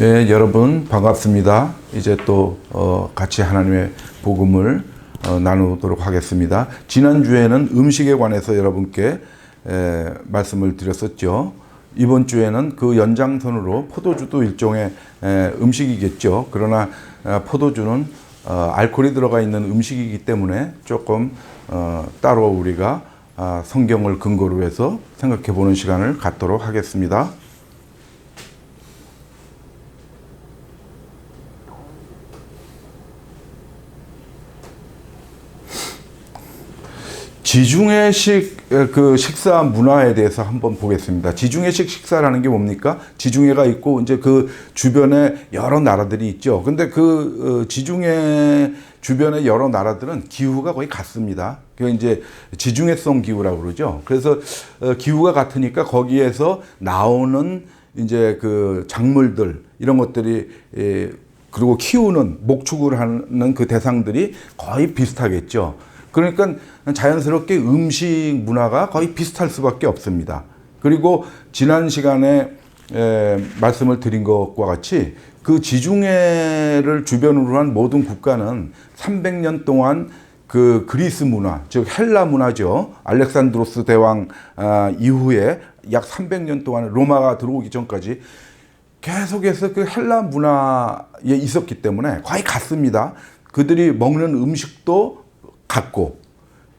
예, 여러분 반갑습니다. 이제 또 같이 하나님의 복음을 나누도록 하겠습니다. 지난주에는 음식에 관해서 여러분께 말씀을 드렸었죠. 이번 주에는 그 연장선으로 포도주도 일종의 음식이겠죠. 그러나 포도주는 알코올이 들어가 있는 음식이기 때문에 조금 따로 우리가 성경을 근거로 해서 생각해 보는 시간을 갖도록 하겠습니다. 지중해식 그 식사 문화에 대해서 한번 보겠습니다. 지중해식 식사라는 게 뭡니까? 지중해가 있고 이제 그 주변에 여러 나라들이 있죠. 근데 그 지중해 주변의 여러 나라들은 기후가 거의 같습니다. 그 이제 지중해성 기후라고 그러죠. 그래서 기후가 같으니까 거기에서 나오는 이제 그 작물들 이런 것들이 그리고 키우는 목축을 하는 그 대상들이 거의 비슷하겠죠. 그러니까 자연스럽게 음식 문화가 거의 비슷할 수밖에 없습니다. 그리고 지난 시간에 말씀을 드린 것과 같이 그 지중해를 주변으로 한 모든 국가는 300년 동안 그 그리스 문화, 즉 헬라 문화죠. 알렉산드로스 대왕 이후에 약 300년 동안 로마가 들어오기 전까지 계속해서 그 헬라 문화에 있었기 때문에 거의 같습니다. 그들이 먹는 음식도 같고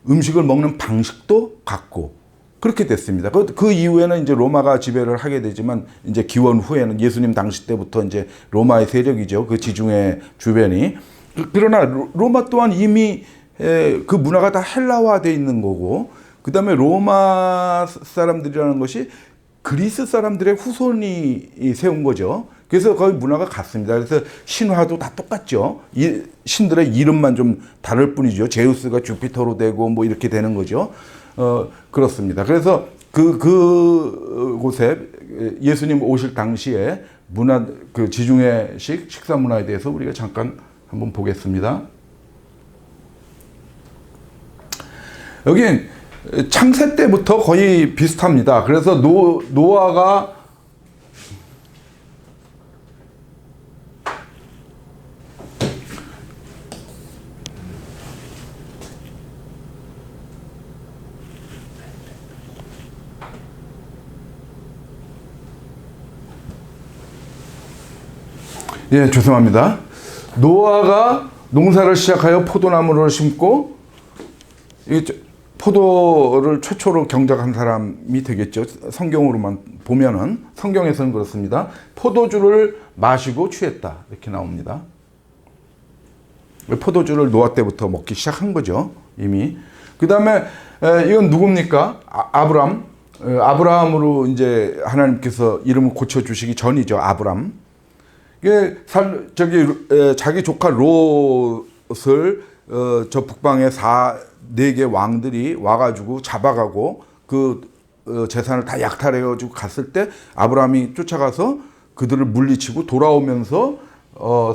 음식을 먹는 방식도 같고 그렇게 됐습니다. 그 이후에는 이제 로마가 지배를 하게 되지만 이제 기원 후에는 예수님 당시 때부터 이제 로마의 세력이죠. 그 지중해 주변이. 그러나 로마 또한 이미 그 문화가 다 헬라화되어 있는 거고 그다음에 로마 사람들이라는 것이 그리스 사람들의 후손이 세운 거죠. 그래서 거의 문화가 같습니다. 그래서 신화도 다 똑같죠. 신들의 이름만 좀 다를 뿐이죠. 제우스가 주피터로 되고 뭐 이렇게 되는 거죠. 그렇습니다. 그래서 그곳에 예수님 오실 당시에 그 지중해식 식사 문화에 대해서 우리가 잠깐 한번 보겠습니다. 여기 창세 때부터 거의 비슷합니다. 그래서 노아가 예, 죄송합니다. 노아가 농사를 시작하여 포도나무를 심고 포도를 최초로 경작한 사람이 되겠죠. 성경으로만 보면은 성경에서는 그렇습니다. 포도주를 마시고 취했다 이렇게 나옵니다. 포도주를 노아 때부터 먹기 시작한 거죠. 이미. 그 다음에 이건 누굽니까? 아브라함으로 이제 하나님께서 이름을 고쳐주시기 전이죠. 아브람. 이게 자기 조카 롯을 저 북방의 4개 왕들이 와가지고 잡아가고 그 재산을 다 약탈해가지고 갔을 때 아브라함이 쫓아가서 그들을 물리치고 돌아오면서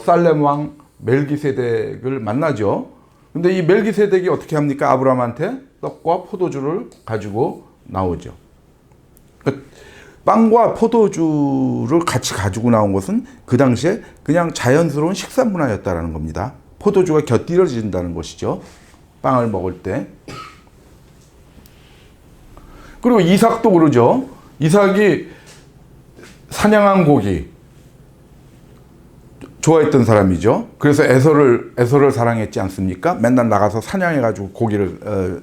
살렘 왕 멜기세덱을 만나죠. 근데 이 멜기세덱이 어떻게 합니까? 아브라함한테 떡과 포도주를 가지고 나오죠. 빵과 포도주를 같이 가지고 나온 것은 그 당시에 그냥 자연스러운 식사 문화였다라는 겁니다. 포도주가 곁들여진다는 것이죠. 빵을 먹을 때. 그리고 이삭도 그러죠. 이삭이 사냥한 고기 좋아했던 사람이죠. 그래서 에서를 사랑했지 않습니까? 맨날 나가서 사냥해가지고 고기를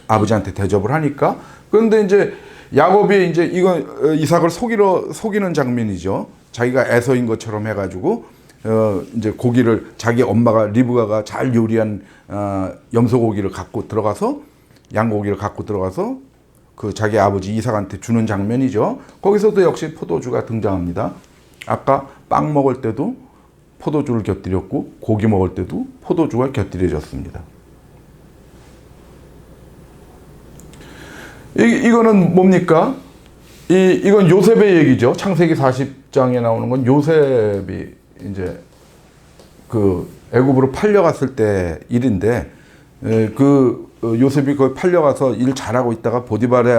아버지한테 대접을 하니까. 그런데 이제 야곱이 이제 이삭을 속이는 장면이죠. 자기가 에서인 것처럼 해가지고 이제 고기를 자기 엄마가 리브가가 잘 요리한 염소고기를 갖고 들어가서 양고기를 갖고 들어가서 그 자기 아버지 이삭한테 주는 장면이죠. 거기서도 역시 포도주가 등장합니다. 아까 빵 먹을 때도 포도주를 곁들였고 고기 먹을 때도 포도주가 곁들여졌습니다. 이거는 뭡니까? 이건 요셉의 얘기죠. 창세기 40장에 나오는 건 요셉이 이제 그 애굽으로 팔려갔을 때 일인데 그 요셉이 거기 팔려가서 일 잘하고 있다가 보디발의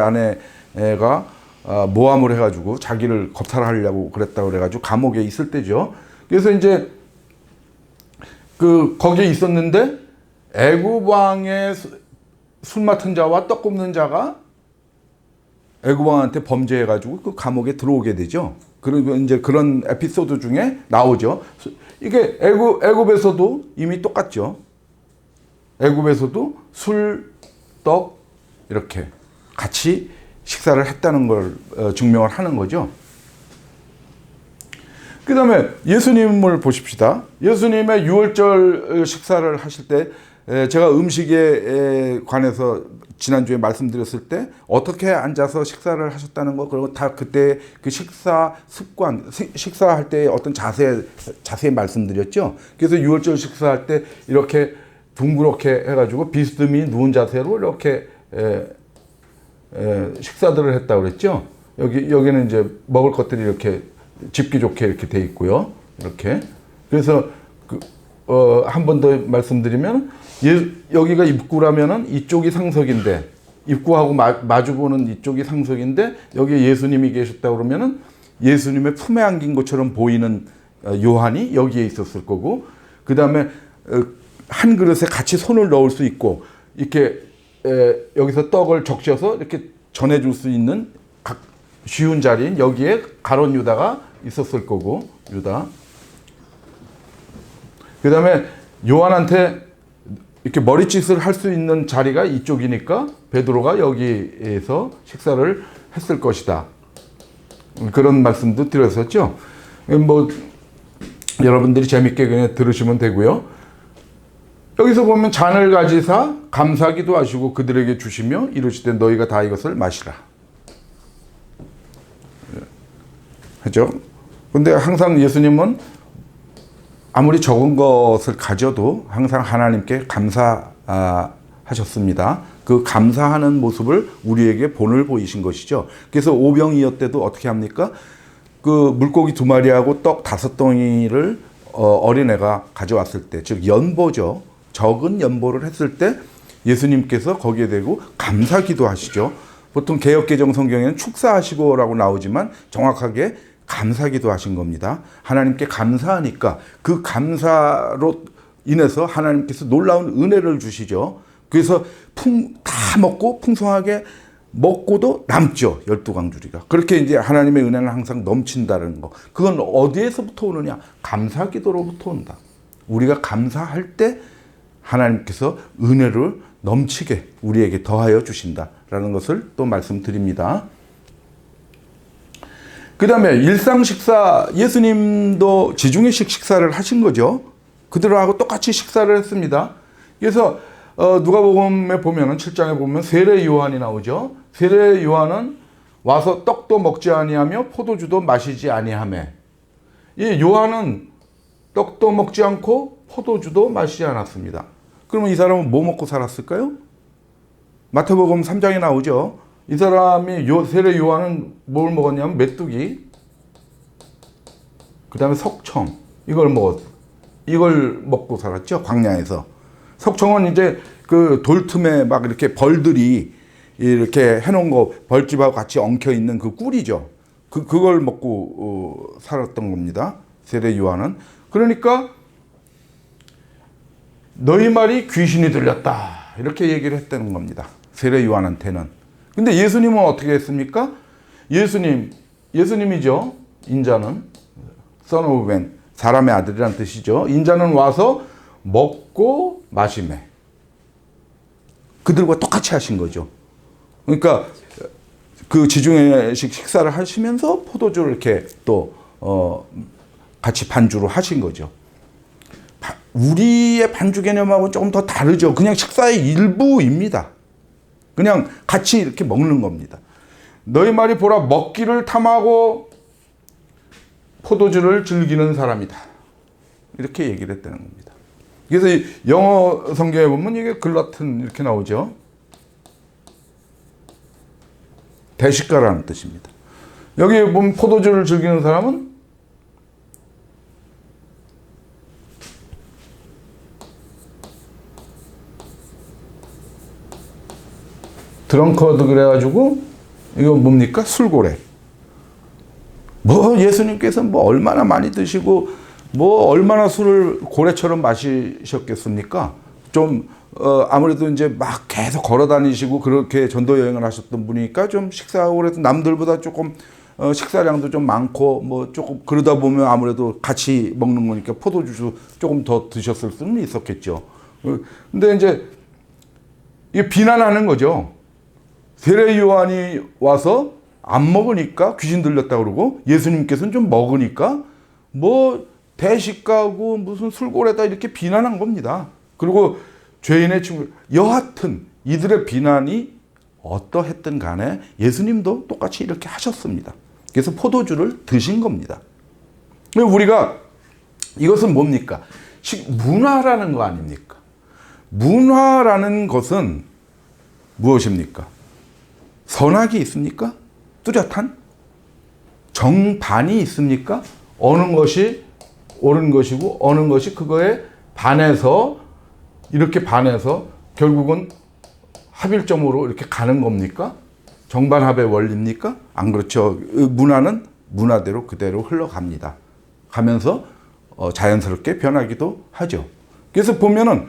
아내가 모함을 해가지고 자기를 겁탈하려고 그랬다고 그래가지고 감옥에 있을 때죠. 그래서 이제 거기에 있었는데 애굽 왕의 술 맡은 자와 떡 굽는 자가 애굽 왕한테 범죄해가지고 그 감옥에 들어오게 되죠. 그리고 이제 그런 에피소드 중에 나오죠. 이게 애굽에서도 이미 똑같죠. 애굽에서도 술, 떡 이렇게 같이 식사를 했다는 걸 증명을 하는 거죠. 그 다음에 예수님을 보십시다. 예수님의 유월절 식사를 하실 때 제가 음식에 관해서 지난주에 말씀드렸을 때 어떻게 앉아서 식사를 하셨다는 거, 그리고 다 그때 그 식사 습관, 식사할 때 어떤 자세히 말씀드렸죠. 그래서 유월절 식사할 때 이렇게 둥그렇게 해가지고 비스듬히 누운 자세로 이렇게 식사들을 했다고 그랬죠. 여기는 이제 먹을 것들이 이렇게 집기 좋게 이렇게 돼 있고요. 이렇게. 그래서 한 번 더 말씀드리면 여기가 입구라면은 이쪽이 상석인데 입구하고 마주보는 이쪽이 상석인데 여기에 예수님이 계셨다 그러면은 예수님의 품에 안긴 것처럼 보이는 요한이 여기에 있었을 거고, 그 다음에 한 그릇에 같이 손을 넣을 수 있고 이렇게 여기서 떡을 적셔서 이렇게 전해줄 수 있는 쉬운 자리인 여기에 가룟 유다가 있었을 거고, 유다. 그 다음에 요한한테 이렇게 머리짓을 할 수 있는 자리가 이쪽이니까 베드로가 여기에서 식사를 했을 것이다. 그런 말씀도 드렸었죠. 뭐 여러분들이 재밌게 그냥 들으시면 되고요. 여기서 보면 잔을 가지사 감사기도 하시고 그들에게 주시며 이르시되 너희가 다 이것을 마시라. 하죠. 근데 항상 예수님은 아무리 적은 것을 가져도 항상 하나님께 감사하셨습니다. 그 감사하는 모습을 우리에게 본을 보이신 것이죠. 그래서 오병이어 때도 어떻게 합니까? 그 물고기 2마리하고 떡 5덩이를 어린애가 가져왔을 때, 즉 연보죠. 적은 연보를 했을 때 예수님께서 거기에 대고 감사기도 하시죠. 보통 개역개정 성경에는 축사하시고라고 나오지만 정확하게 감사기도 하신 겁니다. 하나님께 감사하니까 그 감사로 인해서 하나님께서 놀라운 은혜를 주시죠. 그래서 다 먹고 풍성하게 먹고도 남죠. 12광주리가. 그렇게 이제 하나님의 은혜는 항상 넘친다는 거. 그건 어디에서부터 오느냐? 감사기도로부터 온다. 우리가 감사할 때 하나님께서 은혜를 넘치게 우리에게 더하여 주신다라는 것을 또 말씀드립니다. 그 다음에 일상 식사, 예수님도 지중해식 식사를 하신 거죠. 그들하고 똑같이 식사를 했습니다. 그래서 누가복음에 보면은 7장에 보면 세례 요한이 나오죠. 세례 요한은 와서 떡도 먹지 아니하며 포도주도 마시지 아니하며, 이 요한은 떡도 먹지 않고 포도주도 마시지 않았습니다. 그러면 이 사람은 뭐 먹고 살았을까요? 마태복음 3장에 나오죠. 이 사람이 세례 요한은 뭘 먹었냐면 메뚜기, 그 다음에 석청, 이걸 먹고 살았죠. 광야에서. 석청은 이제 그 돌틈에 막 이렇게 벌들이 이렇게 해놓은 거, 벌집하고 같이 엉켜 있는 그 꿀이죠. 그걸 먹고 살았던 겁니다. 세례 요한은. 그러니까 너희 말이 귀신이 들렸다, 이렇게 얘기를 했다는 겁니다. 세례 요한한테는. 근데 예수님은 어떻게 했습니까? 예수님이죠. 인자는 Son of Man, 사람의 아들이란 뜻이죠. 인자는 와서 먹고 마시매. 그들과 똑같이 하신 거죠. 그러니까 그 지중해식 식사를 하시면서 포도주를 이렇게 또 같이 반주로 하신 거죠. 우리의 반주 개념하고 조금 더 다르죠. 그냥 식사의 일부입니다. 그냥 같이 이렇게 먹는 겁니다. 너희 말이 보라, 먹기를 탐하고 포도주를 즐기는 사람이다, 이렇게 얘기를 했다는 겁니다. 그래서 영어 성경에 보면 이게 글러튼 이렇게 나오죠. 대식가라는 뜻입니다. 여기 보면 포도주를 즐기는 사람은 드렁커드 그래가지고 이거 뭡니까? 술고래. 뭐 예수님께서 뭐 얼마나 많이 드시고 뭐 얼마나 술을 고래처럼 마시셨겠습니까? 좀 아무래도 이제 막 계속 걸어 다니시고 그렇게 전도 여행을 하셨던 분이니까 좀 식사하고 그래도 남들보다 조금 식사량도 좀 많고 뭐 조금 그러다 보면 아무래도 같이 먹는 거니까 포도주 조금 더 드셨을 수는 있었겠죠. 근데 이제 이게 비난하는 거죠. 세례 요한이 와서 안 먹으니까 귀신 들렸다 그러고 예수님께서는 좀 먹으니까 뭐 대식가고 무슨 술고래다 이렇게 비난한 겁니다. 그리고 죄인의 친구 여하튼 이들의 비난이 어떠했든 간에 예수님도 똑같이 이렇게 하셨습니다. 그래서 포도주를 드신 겁니다. 우리가 이것은 뭡니까? 문화라는 거 아닙니까? 문화라는 것은 무엇입니까? 선악이 있습니까? 뚜렷한? 정반이 있습니까? 어느 것이 옳은 것이고 어느 것이 그거에 반해서 이렇게 반해서 결국은 합일점으로 이렇게 가는 겁니까? 정반합의 원리입니까? 안 그렇죠. 문화는 문화대로 그대로 흘러갑니다. 가면서 자연스럽게 변하기도 하죠. 그래서 보면은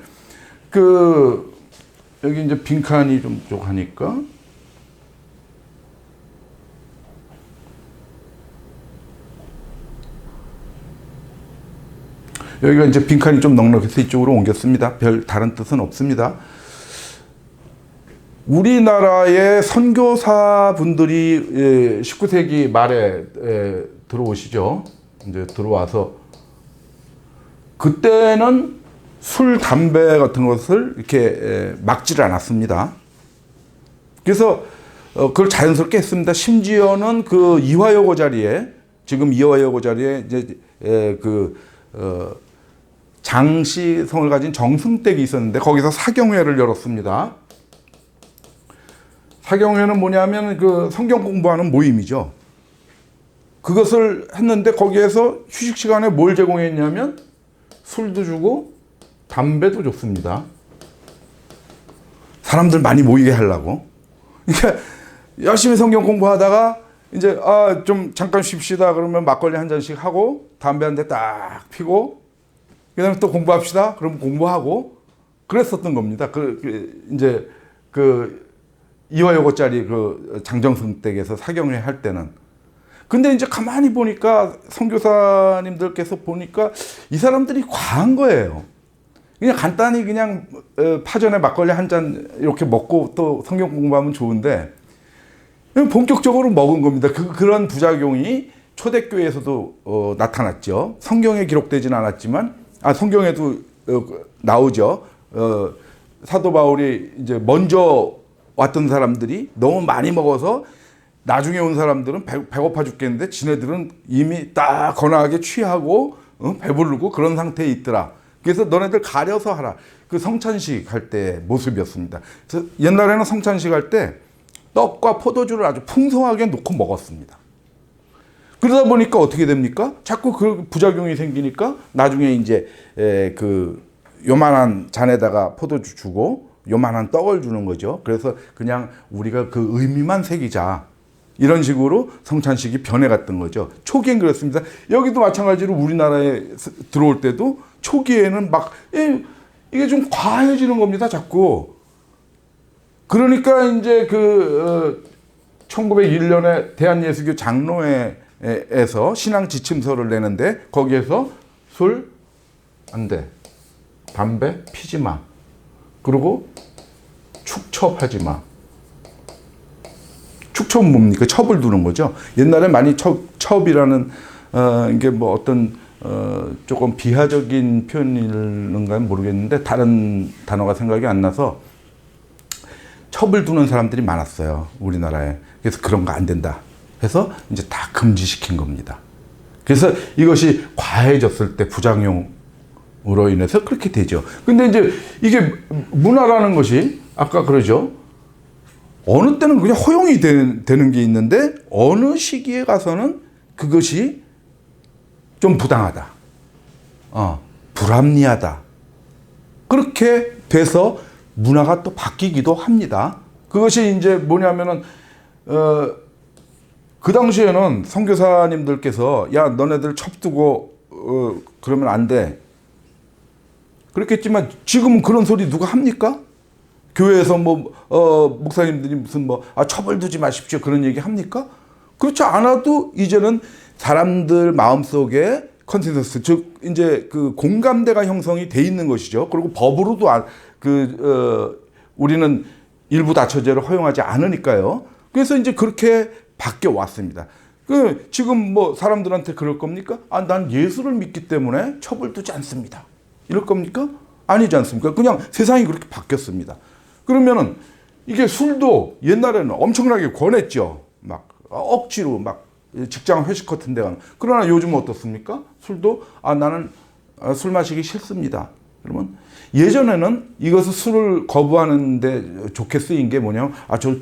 여기 이제 빈칸이 좀 하니까 여기가 이제 빈칸이 좀 넉넉해서 이쪽으로 옮겼습니다. 별 다른 뜻은 없습니다. 우리나라의 선교사분들이 19세기 말에 들어오시죠. 이제 들어와서 그때는 술, 담배 같은 것을 이렇게 막지를 않았습니다. 그래서 그걸 자연스럽게 했습니다. 심지어는 그 이화여고 자리에 지금 이화여고 자리에 이제 장씨 성을 가진 정승댁이 있었는데 거기서 사경회를 열었습니다. 사경회는 뭐냐면 그 성경 공부하는 모임이죠. 그것을 했는데 거기에서 휴식 시간에 뭘 제공했냐면 술도 주고 담배도 줬습니다. 사람들 많이 모이게 하려고. 그러니까 열심히 성경 공부하다가 이제 좀 잠깐 쉽시다 그러면 막걸리 한 잔씩 하고 담배 한 대 딱 피고 그다음에 또 공부합시다. 그러면 공부하고 그랬었던 겁니다. 이제 이화여고짜리 장정승 댁에서 사경회 할 때는. 근데 이제 가만히 보니까 선교사님들께서 보니까 이 사람들이 과한 거예요. 그냥 간단히 그냥 파전에 막걸리 한 잔 이렇게 먹고 또 성경 공부하면 좋은데 본격적으로 먹은 겁니다. 그런 부작용이 초대교회에서도 나타났죠. 성경에 기록되지는 않았지만 성경에도 나오죠. 사도 바울이 이제 먼저 왔던 사람들이 너무 많이 먹어서 나중에 온 사람들은 배고파 죽겠는데 지네들은 이미 딱 거나하게 취하고 배부르고 그런 상태에 있더라. 그래서 너네들 가려서 하라. 그 성찬식 할 때 모습이었습니다. 그래서 옛날에는 성찬식 할 때 떡과 포도주를 아주 풍성하게 놓고 먹었습니다. 그러다 보니까 어떻게 됩니까? 자꾸 그 부작용이 생기니까 나중에 이제 요만한 잔에다가 포도주 주고 요만한 떡을 주는 거죠. 그래서 그냥 우리가 그 의미만 새기자. 이런 식으로 성찬식이 변해갔던 거죠. 초기엔 그렇습니다. 여기도 마찬가지로 우리나라에 들어올 때도 초기에는 막 이게 좀 과해지는 겁니다. 자꾸. 그러니까 이제 1901년에 대한예수교 장로회에서 신앙 지침서를 내는데 거기에서 술 안 돼. 담배 피지 마. 그리고 축첩하지 마. 축첩은 뭡니까? 첩을 두는 거죠. 옛날에 많이 첩이라는 이게 뭐 어떤 조금 비하적인 표현인가는 모르겠는데 다른 단어가 생각이 안 나서 첩을 두는 사람들이 많았어요. 우리나라에. 그래서 그런 거 안 된다 해서 이제 다 금지시킨 겁니다. 그래서 이것이 과해졌을 때 부작용으로 인해서 그렇게 되죠. 근데 이제 이게 문화라는 것이 아까 그러죠. 어느 때는 그냥 허용이 되는 게 있는데 어느 시기에 가서는 그것이 좀 부당하다. 불합리하다. 그렇게 돼서 문화가 또 바뀌기도 합니다. 그것이 이제 뭐냐면은 그 당시에는 선교사님들께서 야 너네들 첩두고 그러면 안 돼. 그렇겠지만 지금은 그런 소리 누가 합니까? 교회에서 목사님들이 무슨 첩을 두지 마십시오 그런 얘기 합니까? 그렇지 않아도 이제는 사람들 마음속에 컨센서스, 즉 이제 그 공감대가 형성이 돼 있는 것이죠. 그리고 법으로도 우리는 일부 다처제를 허용하지 않으니까요. 그래서 이제 그렇게 바뀌어 왔습니다. 지금 사람들한테 그럴 겁니까? 난 예수를 믿기 때문에 첩을 두지 않습니다. 이럴 겁니까? 아니지 않습니까? 그냥 세상이 그렇게 바뀌었습니다. 그러면은 이게 술도 옛날에는 엄청나게 권했죠. 막 억지로 막 직장 회식 같은 데 가는. 그러나 요즘은 어떻습니까? 술도 나는 술 마시기 싫습니다. 그러면 예전에는 이것을 술을 거부하는데 좋게 쓰인 게 뭐냐면 저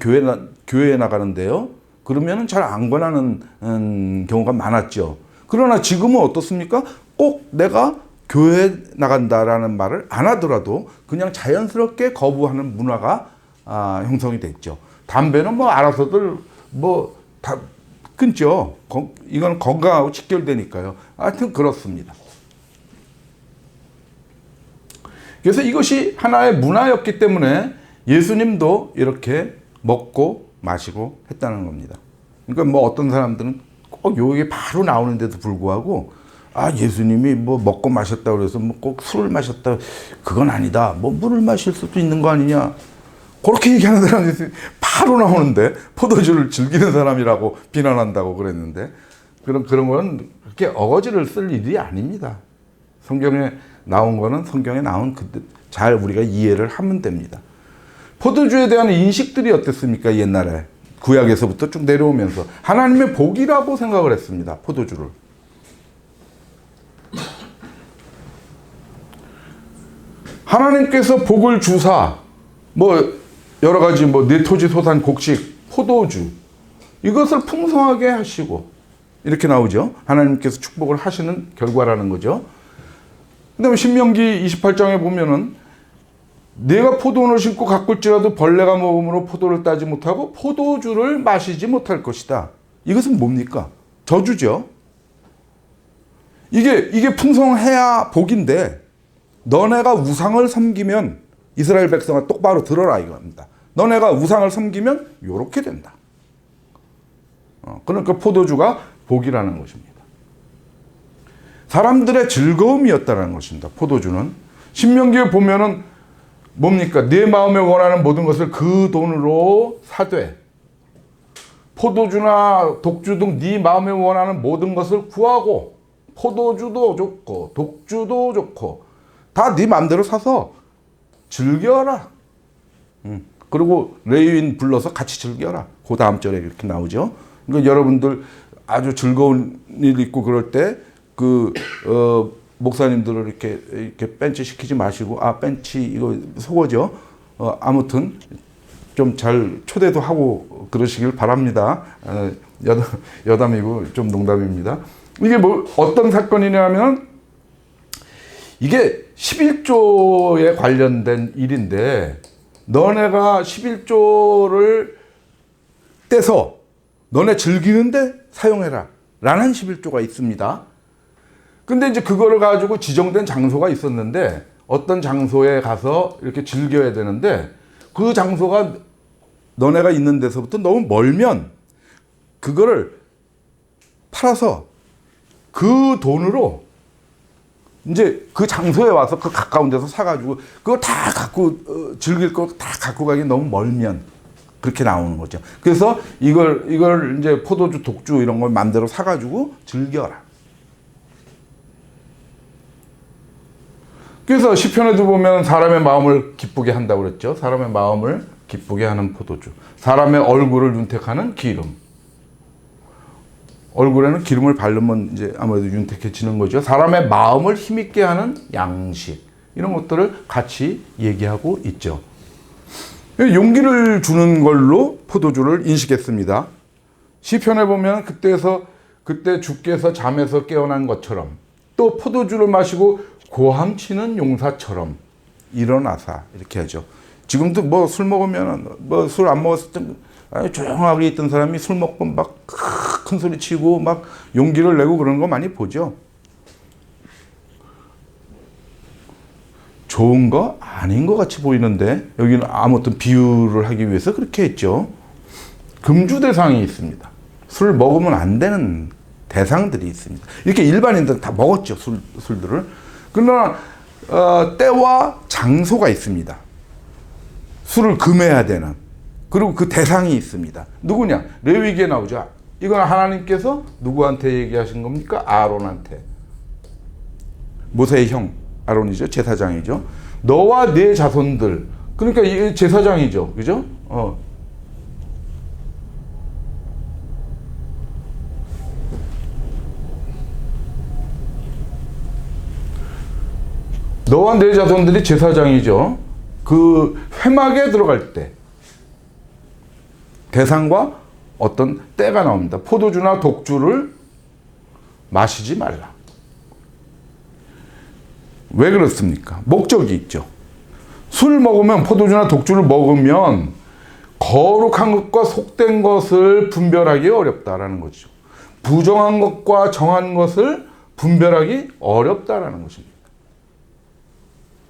교회에 나가는데요. 그러면은 잘 안 권하는 경우가 많았죠. 그러나 지금은 어떻습니까? 꼭 내가 교회에 나간다라는 말을 안 하더라도 그냥 자연스럽게 거부하는 문화가 형성이 됐죠. 담배는 알아서들 다 끊죠. 이건 건강하고 직결되니까요. 하여튼 그렇습니다. 그래서 이것이 하나의 문화였기 때문에 예수님도 이렇게 먹고 마시고 했다는 겁니다. 그러니까 어떤 사람들은 꼭 요게 바로 나오는데도 불구하고 예수님이 먹고 마셨다고 그래서 꼭 술을 마셨다. 그건 아니다. 물을 마실 수도 있는 거 아니냐. 그렇게 얘기하는 사람들이 바로 나오는데 포도주를 즐기는 사람이라고 비난한다고 그랬는데 그런 건 그렇게 어거지를 쓸 일이 아닙니다. 성경에 나온 거는 성경에 나온 잘 우리가 이해를 하면 됩니다. 포도주에 대한 인식들이 어땠습니까? 옛날에 구약에서부터 쭉 내려오면서 하나님의 복이라고 생각을 했습니다. 포도주를. 하나님께서 복을 주사 여러 가지 내토지 소산 곡식 포도주 이것을 풍성하게 하시고 이렇게 나오죠. 하나님께서 축복을 하시는 결과라는 거죠. 그다음에 신명기 28장에 보면은 내가 포도원을 심고 가꿀지라도 벌레가 먹음으로 포도를 따지 못하고 포도주를 마시지 못할 것이다. 이것은 뭡니까? 저주죠. 이게 풍성해야 복인데 너네가 우상을 섬기면 이스라엘 백성아 똑바로 들어라 이겁니다. 너네가 우상을 섬기면 요렇게 된다. 그러니까 포도주가 복이라는 것입니다. 사람들의 즐거움이었다는 것입니다. 포도주는. 신명기에 보면은 뭡니까? 내 마음에 원하는 모든 것을 그 돈으로 사되 포도주나 독주 등 네 마음에 원하는 모든 것을 구하고 포도주도 좋고 독주도 좋고 다 네 마음대로 사서 즐겨라. 그리고 레위인 불러서 같이 즐겨라. 그 다음 절에 이렇게 나오죠. 그러니까 여러분들 아주 즐거운 일 있고 그럴 때 목사님들을 이렇게 벤치 시키지 마시고 벤치 이거 속어죠. 아무튼 좀 잘 초대도 하고 그러시길 바랍니다. 여담이고 좀 농담입니다. 이게 어떤 사건이냐면 이게 11조에 관련된 일인데 너네가 11조를 떼서 너네 즐기는데 사용해라 라는 11조가 있습니다. 근데 이제 그거를 가지고 지정된 장소가 있었는데 어떤 장소에 가서 이렇게 즐겨야 되는데 그 장소가 너네가 있는 데서부터 너무 멀면 그거를 팔아서 그 돈으로 이제 그 장소에 와서 그 가까운 데서 사가지고 그거 다 갖고 즐길 거 다 갖고 가기 너무 멀면 그렇게 나오는 거죠. 그래서 이걸 이제 포도주, 독주 이런 걸 마음대로 사가지고 즐겨라. 그래서 시편에도 보면 사람의 마음을 기쁘게 한다고 그랬죠. 사람의 마음을 기쁘게 하는 포도주. 사람의 얼굴을 윤택하는 기름. 얼굴에는 기름을 바르면 이제 아무래도 윤택해지는 거죠. 사람의 마음을 힘있게 하는 양식. 이런 것들을 같이 얘기하고 있죠. 용기를 주는 걸로 포도주를 인식했습니다. 시편에 보면 그때 주께서 잠에서 깨어난 것처럼 또 포도주를 마시고 고함치는 용사처럼 일어나사 이렇게 하죠. 지금도 술 먹으면 술 안 먹었을 때 아니, 조용하게 있던 사람이 술 먹고 막 큰 소리 치고 막 용기를 내고 그러는 거 많이 보죠. 좋은 거 아닌 것 같이 보이는데 여기는 아무튼 비유를 하기 위해서 그렇게 했죠. 금주 대상이 있습니다. 술 먹으면 안 되는 대상들이 있습니다. 이렇게 일반인들은 다 먹었죠, 술들을. 그러나 때와 장소가 있습니다. 술을 금해야 되는. 그리고 그 대상이 있습니다. 누구냐? 레위기에 나오죠. 이건 하나님께서 누구한테 얘기하신 겁니까? 아론한테. 모세의 형 아론이죠. 제사장이죠. 너와 네 자손들. 그러니까 이 제사장이죠. 그죠? 너와 네 자손들이 제사장이죠. 그 회막에 들어갈 때 대상과 어떤 때가 나옵니다. 포도주나 독주를 마시지 말라. 왜 그렇습니까? 목적이 있죠. 술 먹으면, 포도주나 독주를 먹으면 거룩한 것과 속된 것을 분별하기 어렵다라는 거죠. 부정한 것과 정한 것을 분별하기 어렵다라는 것입니다.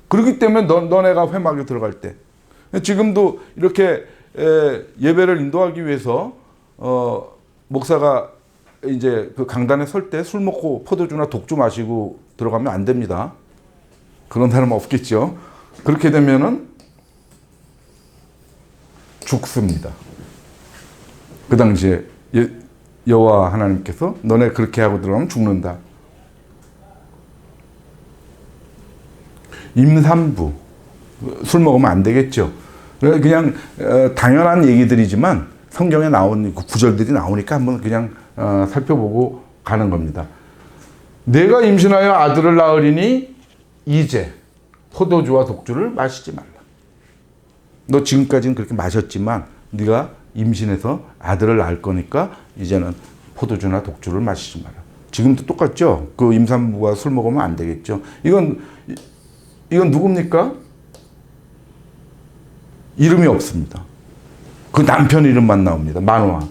그렇기 때문에 너네가 회막에 들어갈 때, 지금도 이렇게 예배를 인도하기 위해서 목사가 이제 그 강단에 설 때 술 먹고 포도주나 독주 마시고 들어가면 안 됩니다. 그런 사람 없겠죠. 그렇게 되면은 죽습니다. 그 당시에 여호와 하나님께서 너네 그렇게 하고 들어가면 죽는다. 임산부, 술 먹으면 안 되겠죠. 그냥 당연한 얘기들이지만 성경에 나온 구절들이 나오니까 한번 그냥 살펴보고 가는 겁니다. 내가 임신하여 아들을 낳으리니 이제 포도주와 독주를 마시지 말라. 너 지금까지는 그렇게 마셨지만 네가 임신해서 아들을 낳을 거니까 이제는 포도주나 독주를 마시지 마라. 지금도 똑같죠. 그 임산부가 술 먹으면 안 되겠죠. 이건 누굽니까? 이름이 없습니다. 그 남편 이름만 나옵니다. 마노아.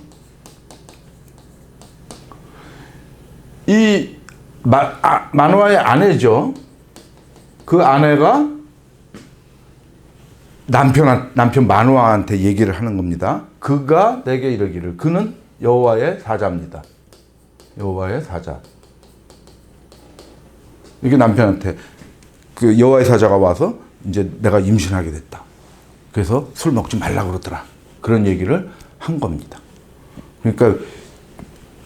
이 마노아의 아내죠. 그 아내가 남편 마노아한테 얘기를 하는 겁니다. 그가 내게 이르기를, 그는 여호와의 사자입니다. 여호와의 사자. 이게 남편한테 그 여호와의 사자가 와서 이제 내가 임신하게 됐다. 그래서 술 먹지 말라고 그러더라. 그런 얘기를 한 겁니다. 그러니까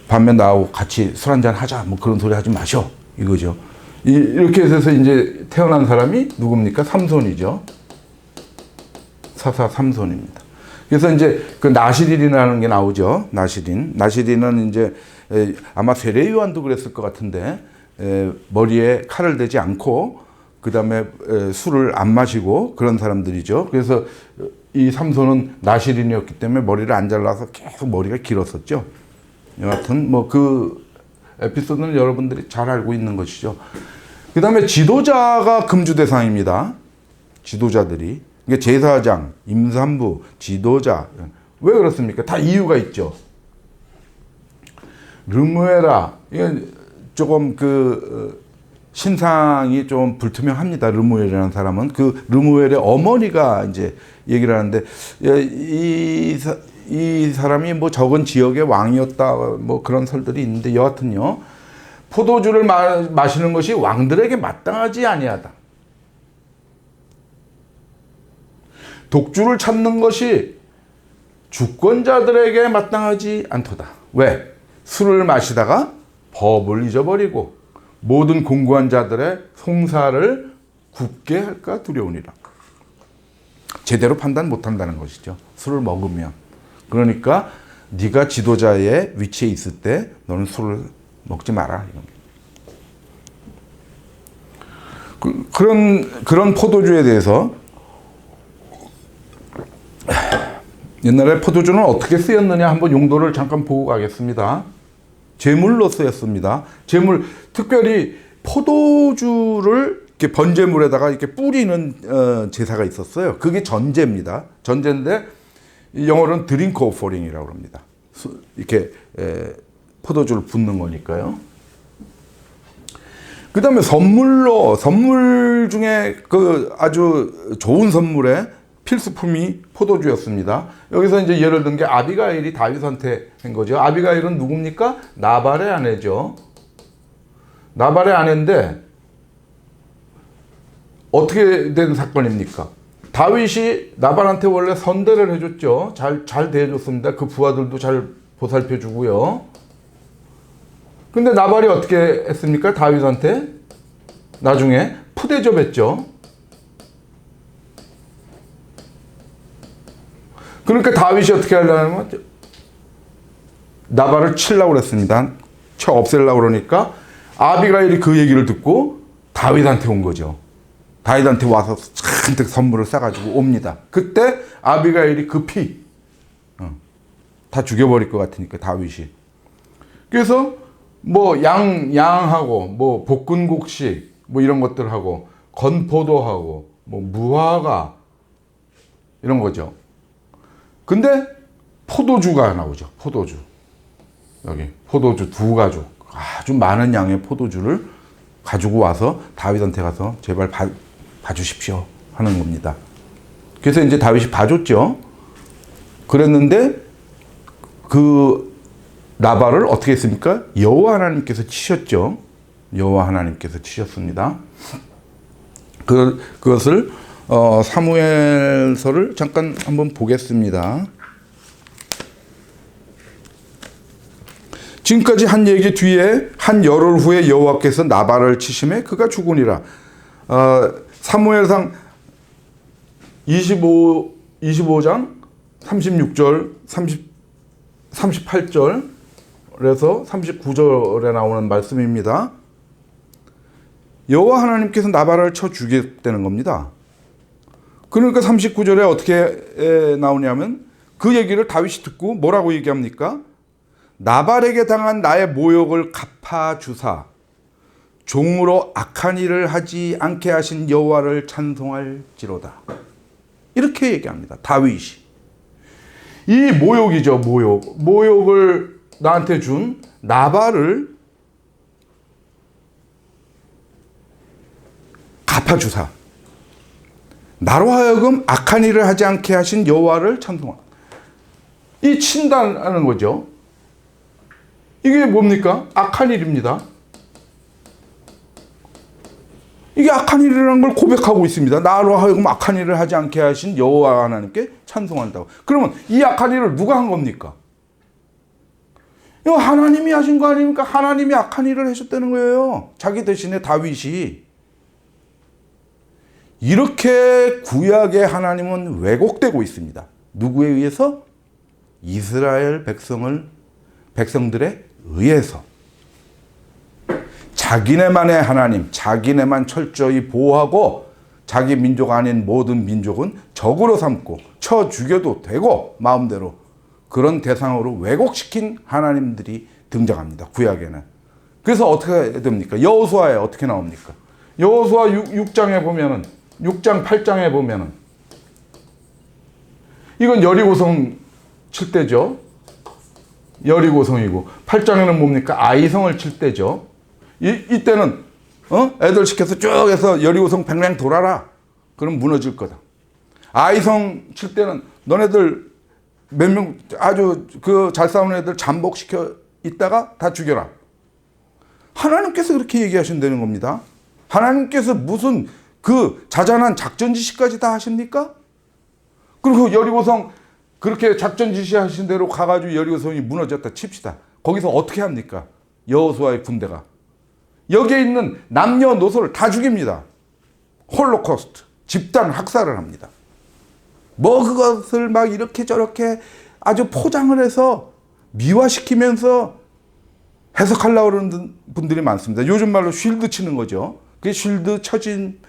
밤에 나하고 같이 술 한잔 하자. 뭐 그런 소리 하지 마셔. 이거죠. 이렇게 해서 이제 태어난 사람이 누굽니까? 삼손이죠. 사사 삼손입니다. 그래서 이제 그 나시린이라는 게 나오죠. 나시린은 이제 아마 세례 요한도 그랬을 것 같은데 머리에 칼을 대지 않고 그 다음에 술을 안 마시고 그런 사람들이죠. 그래서 이 삼손은 나시린이었기 때문에 머리를 안 잘라서 계속 머리가 길었었죠. 여하튼 뭐 그 에피소드는 여러분들이 잘 알고 있는 것이죠. 그 다음에 지도자가 금주 대상입니다. 지도자들이. 그러니까 제사장, 임산부, 지도자. 왜 그렇습니까? 다 이유가 있죠. 르무에라. 이건 조금 신상이 좀 불투명합니다. 르무엘이라는 사람은. 그 르무엘의 어머니가 이제 얘기를 하는데, 이 사람이 뭐 적은 지역의 왕이었다, 뭐 그런 설들이 있는데, 여하튼요, 포도주를 마시는 것이 왕들에게 마땅하지 아니하다. 독주를 찾는 것이 주권자들에게 마땅하지 않도다. 왜? 술을 마시다가 법을 잊어버리고 모든 공고한 자들의 송사를 굽게 할까 두려우니라. 제대로 판단 못한다는 것이죠. 술을 먹으면. 그러니까 네가 지도자의 위치에 있을 때 너는 술을 먹지 마라. 그런 포도주에 대해서 옛날에 포도주는 어떻게 쓰였느냐 한번 용도를 잠깐 보고 가겠습니다. 제물로 쓰였습니다. 특별히 포도주를 이렇게 번제물에다가 이렇게 뿌리는 제사가 있었어요. 그게 전제입니다. 전제인데 영어로는 드링크 오퍼링이라고 합니다. 이렇게 포도주를 붓는 거니까요. 그 다음에 선물 중에 그 아주 좋은 선물에 필수품이 포도주였습니다. 여기서 이제 예를 든 게 아비가일이 다윗한테 한 거죠. 아비가일은 누굽니까? 나발의 아내죠. 나발의 아내인데 어떻게 된 사건입니까? 다윗이 나발한테 원래 선대를 해줬죠. 잘 대해줬습니다. 그 부하들도 잘 보살펴주고요. 근데 나발이 어떻게 했습니까? 다윗한테 나중에 푸대접했죠. 그러니까 다윗이 어떻게 하려면 나발을 치려고 그랬습니다. 쳐 없애려고 그러니까 아비가일이 그 얘기를 듣고 다윗한테 온 거죠. 다윗한테 와서 잔뜩 선물을 싸가지고 옵니다. 그때 아비가일이 급히 다 죽여버릴 것 같으니까 다윗이. 그래서 뭐 양하고 뭐 볶은국식 뭐 이런 것들하고 건포도하고 뭐 무화과 이런 거죠. 근데 포도주가 나오죠. 포도주. 여기 포도주 2가죽. 아주 많은 양의 포도주를 가지고 와서 다윗한테 가서 제발 봐주십시오 하는 겁니다. 그래서 이제 다윗이 봐줬죠. 그랬는데 그 나발을 어떻게 했습니까? 여호와 하나님께서 치셨죠. 여호와 하나님께서 치셨습니다. 그것을 사무엘서를 잠깐 한번 보겠습니다. 지금까지 한 얘기 뒤에 한 열흘 후에 여호와께서 나발을 치심에 그가 죽으니라. 사무엘상 25장 36절 38절 그래서 39절에 나오는 말씀입니다. 여호와 하나님께서 나발을 쳐 죽였다는 겁니다. 그러니까 39절에 어떻게 나오냐면 그 얘기를 다윗이 듣고 뭐라고 얘기합니까? 나발에게 당한 나의 모욕을 갚아주사 종으로 악한 일을 하지 않게 하신 여호와를 찬송할지로다. 이렇게 얘기합니다. 다윗이. 이 모욕이죠. 모욕을 나한테 준 나발을 갚아주사 나로 하여금 악한 일을 하지 않게 하신 여호와를 찬송하라. 이 친다는 거죠. 이게 뭡니까? 악한 일입니다. 이게 악한 일이라는 걸 고백하고 있습니다. 나로 하여금 악한 일을 하지 않게 하신 여호와 하나님께 찬송한다고. 그러면 이 악한 일을 누가 한 겁니까? 이거 하나님이 하신 거 아닙니까? 하나님이 악한 일을 하셨다는 거예요. 자기 대신에 다윗이. 이렇게 구약의 하나님은 왜곡되고 있습니다. 누구에 의해서? 이스라엘 백성들에 의해서. 자기네만의 하나님, 자기네만 철저히 보호하고 자기 민족 아닌 모든 민족은 적으로 삼고 쳐 죽여도 되고 마음대로 그런 대상으로 왜곡시킨 하나님들이 등장합니다. 구약에는. 그래서 어떻게 됩니까? 여호수아에 어떻게 나옵니까? 여호수아 6장에 보면은 6장 8장에 보면은 이건 여리고성 칠 때죠. 여리고성이고 8장에는 뭡니까? 아이성을 칠 때죠. 이때는 애들 시켜서 쭉 해서 여리고성 뱅뱅 돌아라. 그럼 무너질 거다. 아이성 칠 때는 너네들 몇 명 아주 그 잘 싸우는 애들 잠복시켜 있다가 다 죽여라. 하나님께서 그렇게 얘기하신다는 겁니다. 하나님께서 무슨 그 자잘한 작전 지시까지 다 하십니까? 그리고 여리고성 그렇게 작전 지시하신 대로 가가지고 여리고성이 무너졌다 칩시다. 거기서 어떻게 합니까? 여호수아의 군대가. 여기에 있는 남녀노소를 다 죽입니다. 홀로코스트, 집단 학살을 합니다. 뭐 그것을 막 이렇게 저렇게 아주 포장을 해서 미화시키면서 해석하려고 그러는 분들이 많습니다. 요즘 말로 쉴드 치는 거죠. 그게 쉴드 쳐진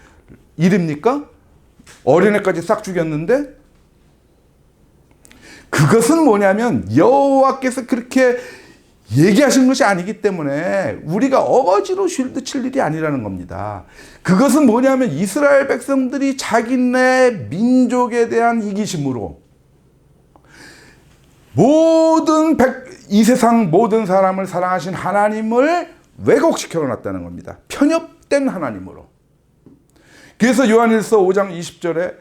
일입니까? 어린애까지 싹 죽였는데 그것은 뭐냐면 여호와께서 그렇게 얘기하신 것이 아니기 때문에 우리가 어거지로 쉴드 칠 일이 아니라는 겁니다. 그것은 뭐냐면 이스라엘 백성들이 자기네 민족에 대한 이기심으로 이 세상 모든 사람을 사랑하신 하나님을 왜곡시켜 놨다는 겁니다. 편협된 하나님으로. 그래서 요한일서 5장 20절에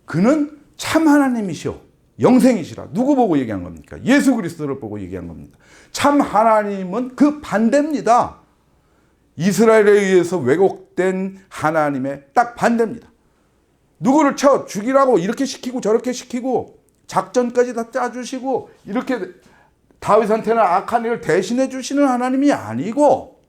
그는 참 하나님이시오 영생이시라. 누구 보고 얘기한 겁니까? 예수 그리스도를 보고 얘기한 겁니다. 참 하나님은 그 반대입니다. 이스라엘에 의해서 왜곡된 하나님의 딱 반대입니다. 누구를 쳐 죽이라고 이렇게 시키고 저렇게 시키고 작전까지 다 짜주시고 이렇게 다윗한테는 악한 일을 대신해 주시는 하나님이 아니고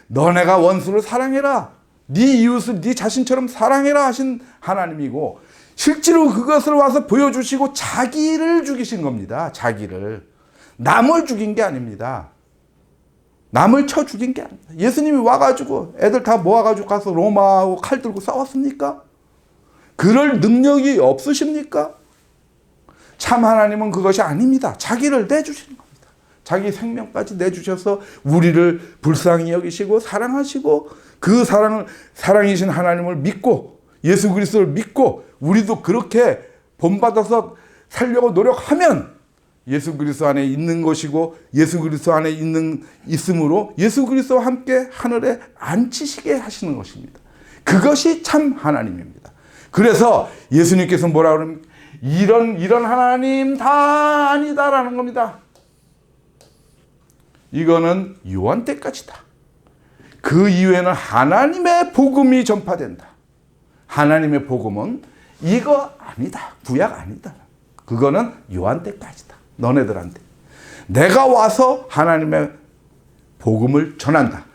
너네가 원수를 사랑해라. 네 이웃을 네 자신처럼 사랑해라 하신 하나님이고 실제로 그것을 와서 보여주시고 자기를 죽이신 겁니다. 자기를. 남을 죽인 게 아닙니다. 남을 쳐 죽인 게 아닙니다. 예수님이 와가지고 애들 다 모아가지고 가서 로마하고 칼 들고 싸웠습니까? 그럴 능력이 없으십니까? 참 하나님은 그것이 아닙니다. 자기를 내주시는 겁니다. 자기 생명까지 내주셔서 우리를 불쌍히 여기시고 사랑하시고 그 사랑이신 하나님을 믿고 예수 그리스도를 믿고 우리도 그렇게 본받아서 살려고 노력하면 예수 그리스도 안에 있는 것이고 예수 그리스도 안에 있음으로 예수 그리스도와 함께 하늘에 앉히시게 하시는 것입니다. 그것이 참 하나님입니다. 그래서 예수님께서 뭐라 그러면 이런 하나님 다 아니다라는 겁니다. 이거는 요한 때까지다. 그 이후에는 하나님의 복음이 전파된다. 하나님의 복음은 이거 아니다. 구약 아니다. 그거는 요한 때까지다. 너네들한테. 내가 와서 하나님의 복음을 전한다.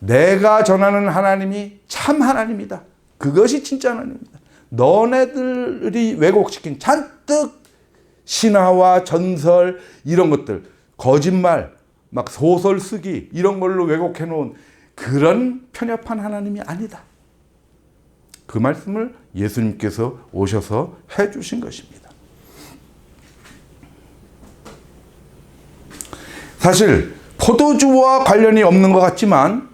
내가 전하는 하나님이 참 하나님이다. 그것이 진짜 하나님입니다. 너네들이 왜곡시킨 잔뜩 신화와 전설 이런 것들 거짓말 막 소설 쓰기 이런 걸로 왜곡해 놓은 그런 편협한 하나님이 아니다. 그 말씀을 예수님께서 오셔서 해 주신 것입니다. 사실 포도주와 관련이 없는 것 같지만